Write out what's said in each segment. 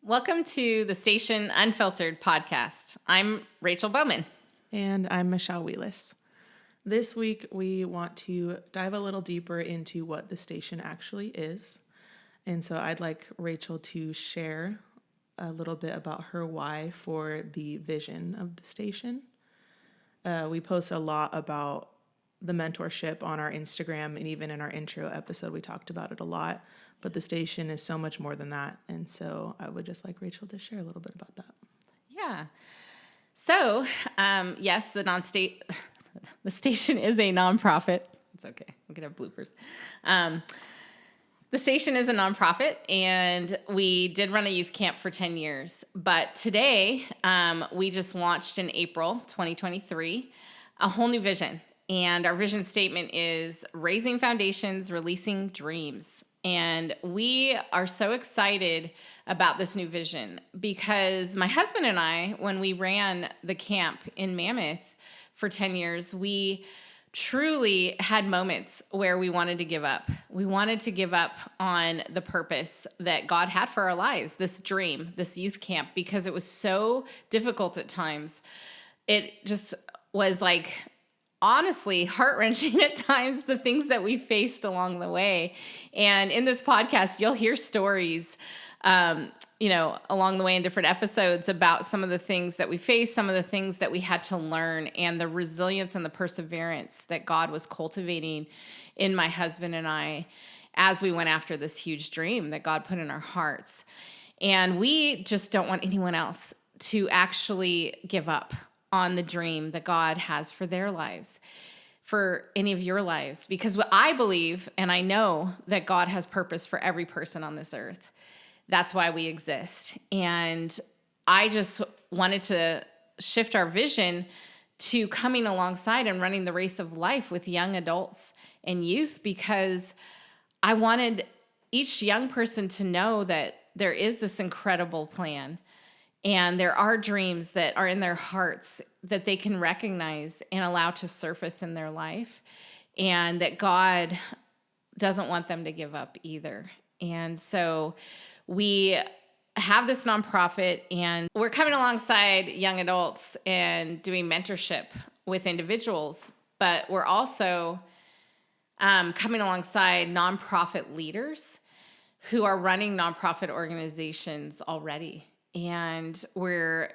Welcome to the Station Unfiltered podcast. I'm Rachel Bowman. And I'm Michelle Wheelis. This week, we want to dive a little deeper into what the station actually is. And so I'd like Rachel to share a little bit about her why for the vision of the station. We post a lot about the mentorship on our Instagram, and even in our intro episode, we talked about it a lot. But the station is so much more than that. And so I would just like Rachel to share a little bit about that. Yeah. So, yes, the station is a nonprofit. It's okay. We can have bloopers. The station is a nonprofit, and we did run a youth camp for 10 years. But today, we just launched in April 2023 a whole new vision. And our vision statement is raising foundations, releasing dreams. And we are so excited about this new vision because my husband and I, when we ran the camp in Mammoth for 10 years, we truly had moments where we wanted to give up. We wanted to give up on the purpose that God had for our lives, this dream, this youth camp, because it was so difficult at times. It just was like, honestly, heart-wrenching at times, the things that we faced along the way. And in this podcast, you'll hear stories, along the way in different episodes about some of the things that we faced, some of the things that we had to learn, and the resilience and the perseverance that God was cultivating in my husband and I as we went after this huge dream that God put in our hearts. And we just don't want anyone else to actually give up on the dream that God has for their lives, for any of your lives. Because what I believe, and I know that God has purpose for every person on this earth. That's why we exist. And I just wanted to shift our vision to coming alongside and running the race of life with young adults and youth, because I wanted each young person to know that there is this incredible plan. And there are dreams that are in their hearts that they can recognize and allow to surface in their life, and that God doesn't want them to give up either. And so we have this nonprofit, and we're coming alongside young adults and doing mentorship with individuals, but we're also coming alongside nonprofit leaders who are running nonprofit organizations already. And we're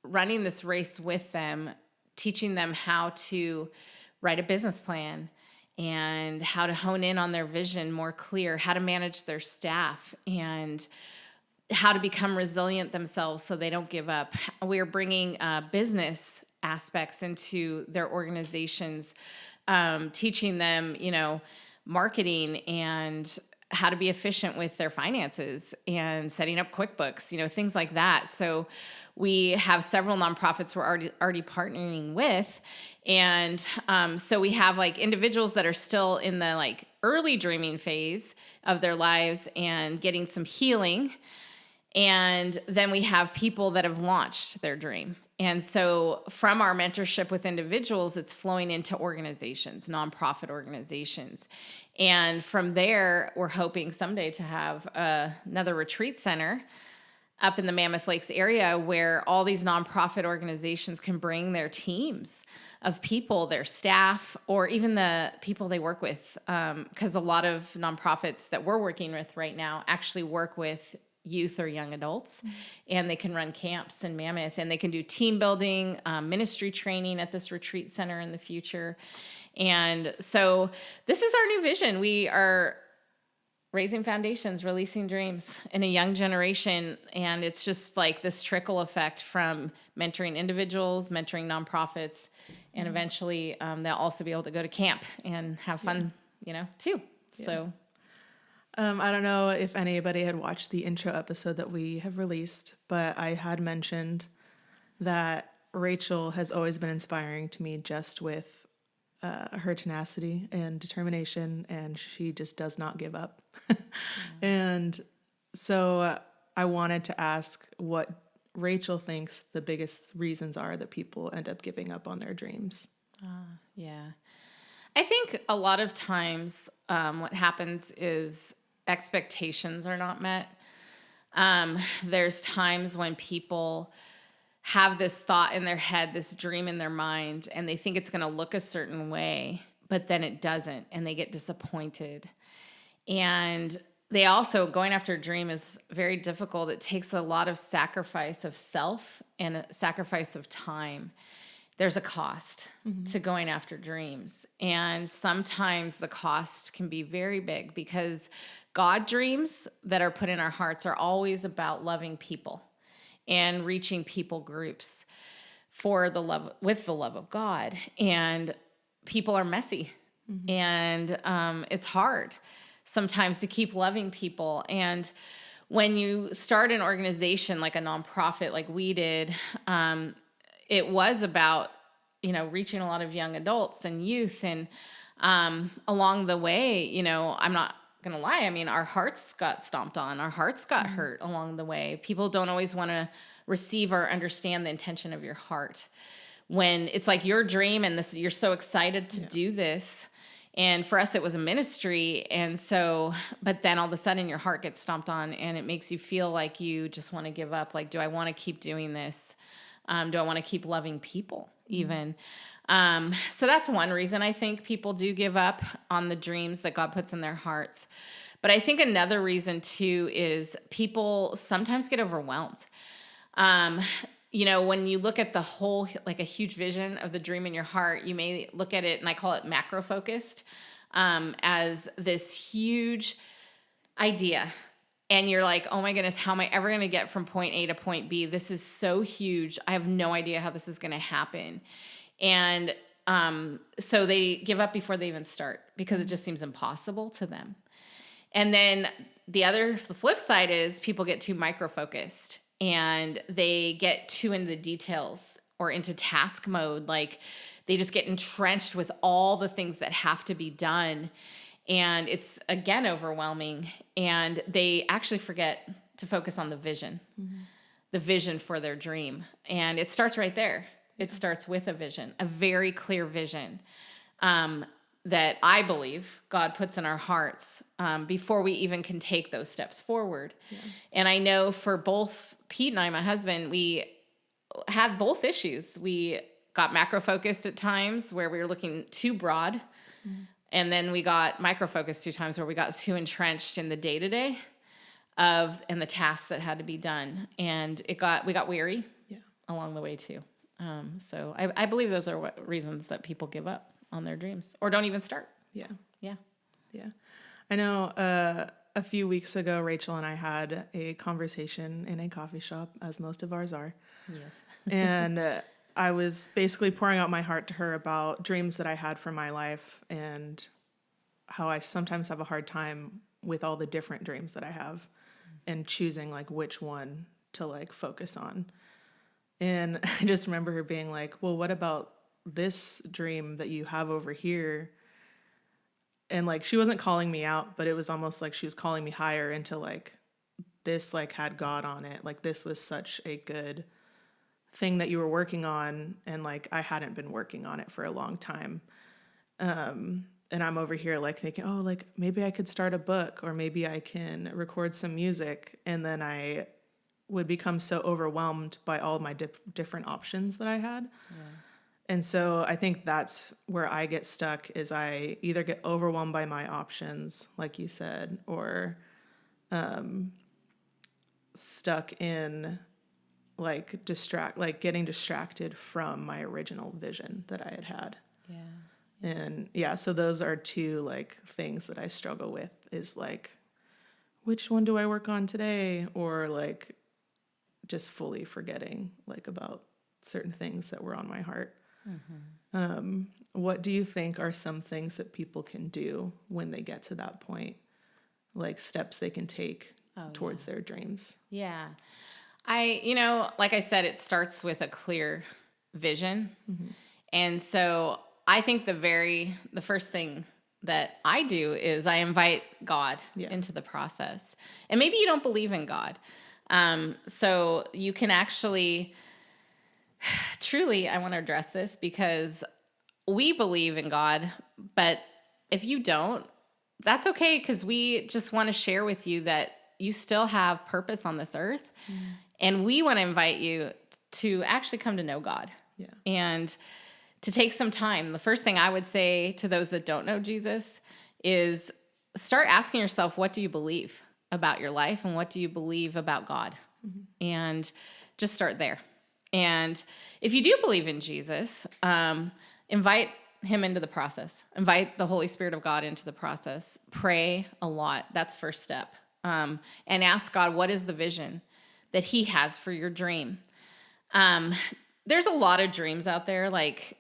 running this race with them, teaching them how to write a business plan and how to hone in on their vision more clear, how to manage their staff, and how to become resilient themselves so they don't give up. We're bringing business aspects into their organizations, teaching them, marketing and how to be efficient with their finances and setting up QuickBooks, things like that. So we have several nonprofits we're already partnering with. And so we have individuals that are still in the early dreaming phase of their lives and getting some healing. And then we have people that have launched their dream. And so from our mentorship with individuals, it's flowing into organizations, nonprofit organizations. And from there, we're hoping someday to have another retreat center up in the Mammoth Lakes area where all these nonprofit organizations can bring their teams of people, their staff, or even the people they work with. Because a lot of nonprofits that we're working with right now actually work with youth or young adults, and they can run camps in Mammoth, and they can do team building, ministry training at this retreat center in the future. And so this is our new vision. We are raising foundations, releasing dreams in a young generation. And it's just like this trickle effect from mentoring individuals, mentoring nonprofits, and eventually they'll also be able to go to camp and have fun, too. Yeah. So I don't know if anybody had watched the intro episode that we have released, but I had mentioned that Rachel has always been inspiring to me just with her tenacity and determination, and she just does not give up. And so I wanted to ask what Rachel thinks the biggest reasons are that people end up giving up on their dreams. Yeah. I think a lot of times what happens is expectations are not met. There's times when people have this thought in their head, this dream in their mind, and they think it's going to look a certain way, but then it doesn't, and they get disappointed. And they also, going after a dream is very difficult. It takes a lot of sacrifice of self and a sacrifice of time. There's a cost to going after dreams. And sometimes the cost can be very big because God dreams that are put in our hearts are always about loving people and reaching people groups for the love, with the love of God. And people are messy, and it's hard sometimes to keep loving people. And when you start an organization like a nonprofit, like we did, it was about, reaching a lot of young adults and youth. And along the way, I'm not going to lie. I mean, our hearts got stomped on. Our hearts got hurt along the way. People don't always want to receive or understand the intention of your heart when it's like your dream and this, you're so excited to do this. And for us, it was a ministry. And so, but then all of a sudden your heart gets stomped on and it makes you feel like you just want to give up. Like, do I want to keep doing this? Do I want to keep loving people even? So that's one reason I think people do give up on the dreams that God puts in their hearts. But I think another reason too is people sometimes get overwhelmed. When you look at the whole, like a huge vision of the dream in your heart, you may look at it, and I call it macro focused, as this huge idea. And you're like, oh my goodness, how am I ever going to get from point A to point B? This is so huge. I have no idea how this is going to happen. And so they give up before they even start because it just seems impossible to them. And then the flip side is people get too micro-focused and they get too into the details or into task mode. Like they just get entrenched with all the things that have to be done. And it's, again, overwhelming. And they actually forget to focus on the vision for their dream. And it starts right there. It starts with a vision, a very clear vision that I believe God puts in our hearts before we even can take those steps forward. Yeah. And I know for both Pete and I, my husband, we had both issues. We got macro-focused at times where we were looking too broad. And then we got micro-focused 2 times where we got too entrenched in the day-to-day and the tasks that had to be done. And we got weary along the way too. So I believe those are reasons that people give up on their dreams or don't even start. Yeah. I know a few weeks ago, Rachel and I had a conversation in a coffee shop, as most of ours are. Yes. And I was basically pouring out my heart to her about dreams that I had for my life and how I sometimes have a hard time with all the different dreams that I have and choosing like which one to like focus on. And I just remember her being like, well, what about this dream that you have over here? And like, she wasn't calling me out, but it was almost like she was calling me higher into like, this like had God on it. Like this was such a good thing that you were working on. And like, I hadn't been working on it for a long time. And I'm over here like thinking, oh, like maybe I could start a book or maybe I can record some music. And then I would become so overwhelmed by all my different options that I had. Yeah. And so I think that's where I get stuck is I either get overwhelmed by my options, like you said, or stuck in like getting distracted from my original vision that I had. Yeah. And yeah, so those are 2 like things that I struggle with is like, which one do I work on today? Or like just fully forgetting like about certain things that were on my heart. What do you think are some things that people can do when they get to that point? Like steps they can take towards their dreams? Yeah. Like I said, it starts with a clear vision. And so I think the first thing that I do is I invite God into the process. And maybe you don't believe in God. So you can actually, truly, I want to address this because we believe in God, but if you don't, that's okay because we just want to share with you that you still have purpose on this earth. And we want to invite you to actually come to know God. Yeah. And to take some time. The first thing I would say to those that don't know Jesus is start asking yourself, what do you believe about your life and what do you believe about God? And just start there. And if you do believe in Jesus, invite him into the process. Invite the Holy Spirit of God into the process. Pray a lot. That's first step. And ask God, what is the vision that he has for your dream? There's a lot of dreams out there, like,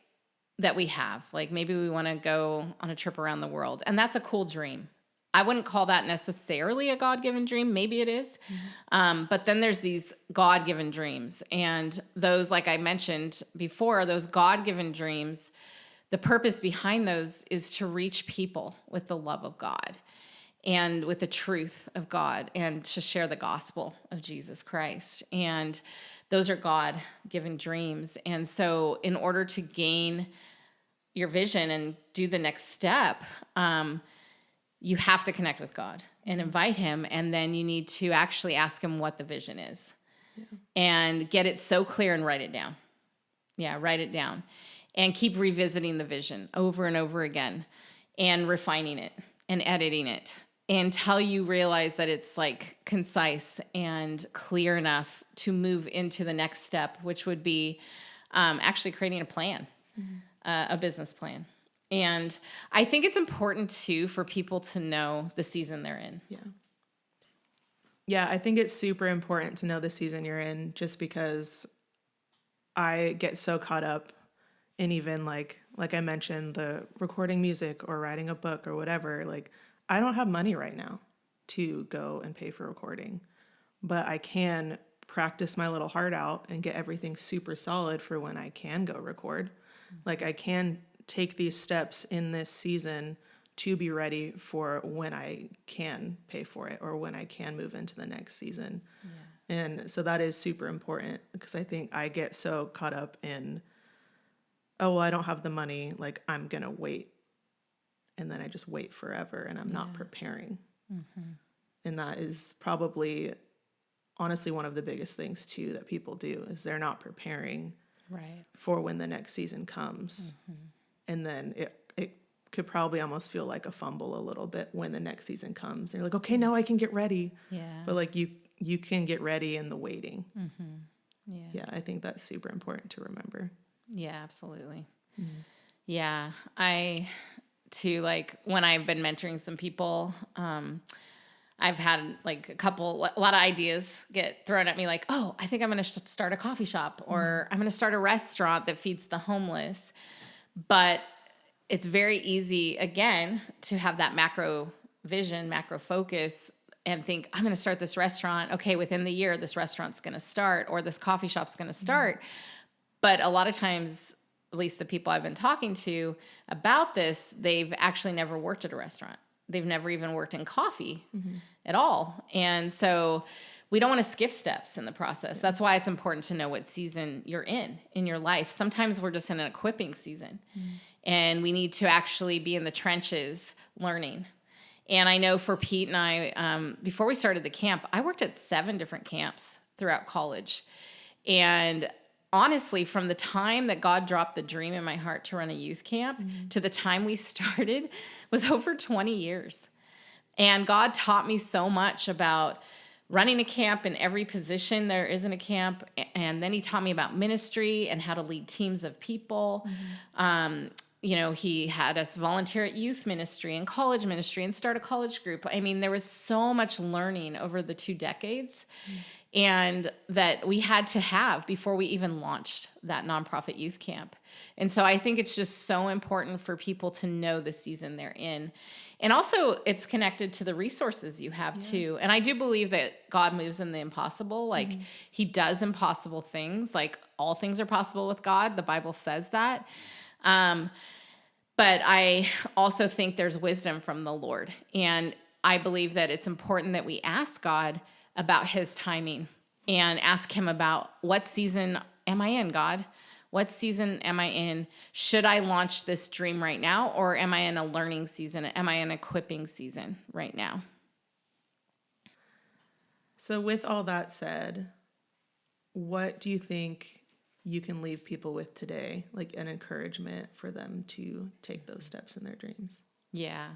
that we have. Like, maybe we want to go on a trip around the world, and that's a cool dream. I wouldn't call that necessarily a God-given dream. Maybe it is. But then there's these God-given dreams. And those, like I mentioned before, those God-given dreams, the purpose behind those is to reach people with the love of God and with the truth of God and to share the gospel of Jesus Christ. And those are God-given dreams. And so in order to gain your vision and do the next step, you have to connect with God and invite him. And then you need to actually ask him what the vision is and get it so clear and write it down. Yeah, write it down and keep revisiting the vision over and over again and refining it and editing it until you realize that it's like concise and clear enough to move into the next step, which would be actually creating a plan, a business plan. And I think it's important too for people to know the season they're in. Yeah. Yeah, I think it's super important to know the season you're in, just because I get so caught up in even like I mentioned, the recording music or writing a book or whatever. Like, I don't have money right now to go and pay for recording, but I can practice my little heart out and get everything super solid for when I can go record. Like, I can take these steps in this season to be ready for when I can pay for it or when I can move into the next season. Yeah. And so that is super important, because I think I get so caught up in, oh, well, I don't have the money, like, I'm going to wait. And then I just wait forever and I'm not preparing. And that is probably, honestly, one of the biggest things too that people do, is they're not preparing for when the next season comes. And then it could probably almost feel like a fumble a little bit when the next season comes. And you're like, okay, now I can get ready. Yeah. But like you can get ready in the waiting. Yeah, I think that's super important to remember. Yeah, absolutely. Yeah, I too, like, when I've been mentoring some people, I've had like a lot of ideas get thrown at me, like, oh, I think I'm going to start a coffee shop, or I'm going to start a restaurant that feeds the homeless. But it's very easy, again, to have that macro vision, macro focus, and think, I'm going to start this restaurant. Okay, within the year, this restaurant's going to start, or this coffee shop's going to start. But a lot of times, at least the people I've been talking to about this, they've actually never worked at a restaurant. They've never even worked in coffee at all. And so we don't want to skip steps in the process. Yeah. That's why it's important to know what season you're in your life. Sometimes we're just in an equipping season, and we need to actually be in the trenches learning. And I know for Pete and I, before we started the camp, I worked at 7 different camps throughout college. And honestly, from the time that God dropped the dream in my heart to run a youth camp to the time we started was over 20 years. And God taught me so much about running a camp in every position there is in a camp. And then he taught me about ministry and how to lead teams of people. He had us volunteer at youth ministry and college ministry and start a college group. I mean, there was so much learning over the 2 decades. And that we had to have before we even launched that nonprofit youth camp. And so I think it's just so important for people to know the season they're in. And also it's connected to the resources you have too. And I do believe that God moves in the impossible. Like he does impossible things. Like, all things are possible with God. The Bible says that. But I also think there's wisdom from the Lord. And I believe that it's important that we ask God about his timing and ask him about, what season am I in, God? What season am I in? Should I launch this dream right now? Or am I in a learning season? Am I in an equipping season right now? So with all that said, what do you think you can leave people with today, like an encouragement for them to take those steps in their dreams? Yeah.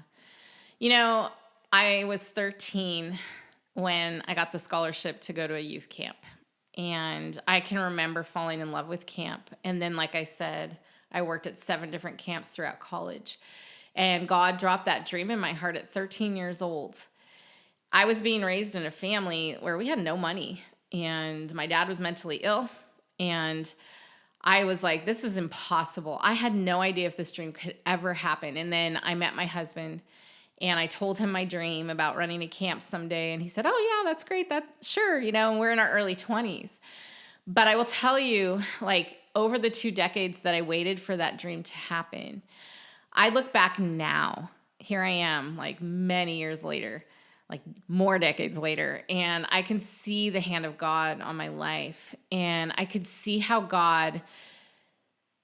I was 13 when I got the scholarship to go to a youth camp. And I can remember falling in love with camp. And then, like I said, I worked at 7 different camps throughout college. And God dropped that dream in my heart at 13 years old. I was being raised in a family where we had no money, and my dad was mentally ill. And I was like, this is impossible. I had no idea if this dream could ever happen. And then I met my husband, and I told him my dream about running a camp someday. And he said, oh, yeah, that's great. Sure. And we're in our early 20s. But I will tell you, like, over the 2 decades that I waited for that dream to happen, I look back now. Here I am, like, many years later, like more decades later, and I can see the hand of God on my life. And I could see how God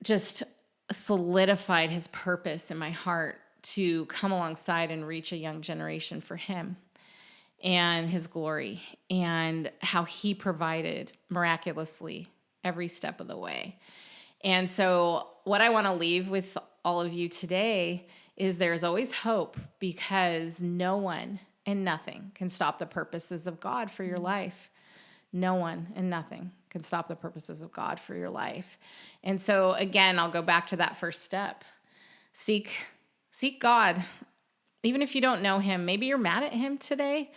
just solidified his purpose in my heart to come alongside and reach a young generation for him and his glory, and how he provided miraculously every step of the way. And so what I want to leave with all of you today is there's always hope, because no one and nothing can stop the purposes of God for your life. No one and nothing can stop the purposes of God for your life. And so again, I'll go back to that first step. Seek God. Even if you don't know him, maybe you're mad at him today.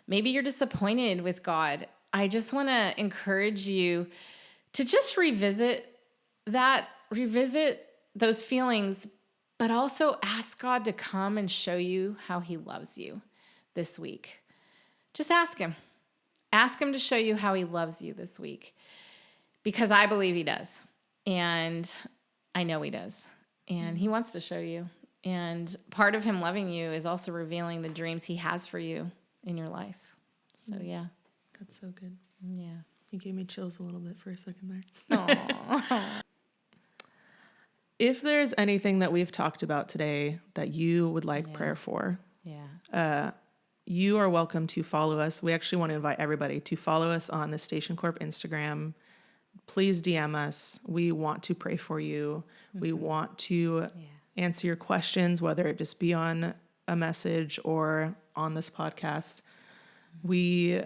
Maybe you're disappointed with God. I just want to encourage you to just revisit those feelings, but also ask God to come and show you how he loves you this week. Just ask him. Ask him to show you how he loves you this week, because I believe he does. And I know he does. And he wants to show you. And part of him loving you is also revealing the dreams he has for you in your life. So, yeah. That's so good. Yeah. You gave me chills a little bit for a second there. Aww. If there's anything that we've talked about today that you would like prayer for, you are welcome to follow us. We actually want to invite everybody to follow us on the Station Corp Instagram. Please DM us. We want to pray for you. Mm-hmm. We want to answer your questions, whether it just be on a message or on this podcast. We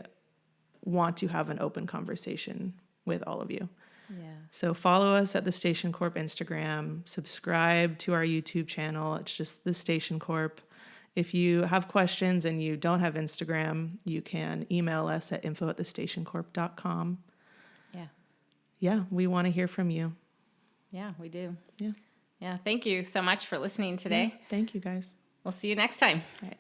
want to have an open conversation with all of you. Yeah. So follow us at the Station Corp Instagram. Subscribe to our YouTube channel. It's just the Station Corp. If you have questions and you don't have Instagram, you can email us at info@thestationcorp.com. Yeah. Yeah, we want to hear from you. Yeah, we do. Yeah. Yeah, thank you so much for listening today. Yeah, thank you, guys. We'll see you next time. All right.